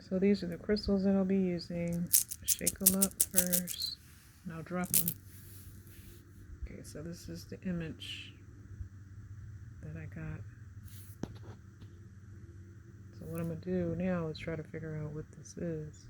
So these are the crystals that I'll be using. Shake them up first, and I'll drop them. Okay, so this is the image that I got. So what I'm going to do now is try to figure out what this is.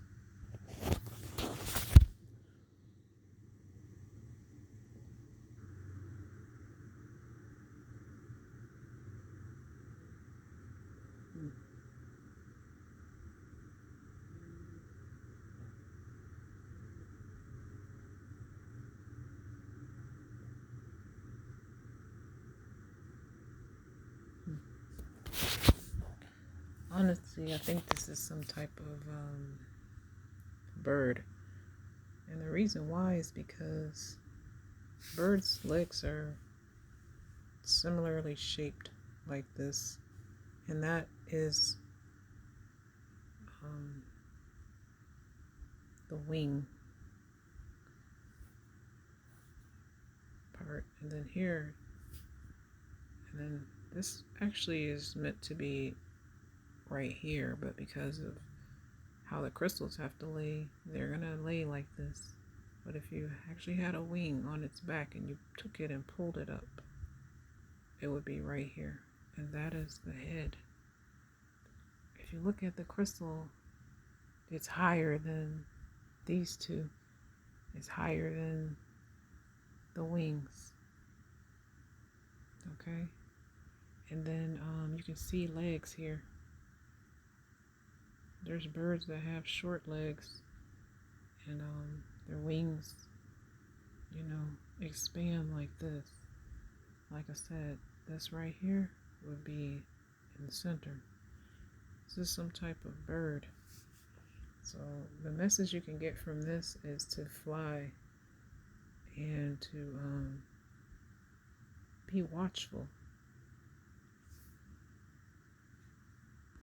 Honestly, I think this is some type of bird. And the reason why is because birds' legs are similarly shaped like this. And that is the wing part. And then here, and then this actually is meant to be right here, but because of how the crystals have to lay, they're gonna lay like this. But if you actually had a wing on its back and you took it and pulled it up, it would be right here. And that is the head. If you look at the crystal, it's higher than these two. It's higher than the wings. Okay? And then you can see legs here. There's birds that have short legs, and their wings, expand like this. Like I said, this right here would be in the center. This is some type of bird. So the message you can get from this is to fly and to be watchful.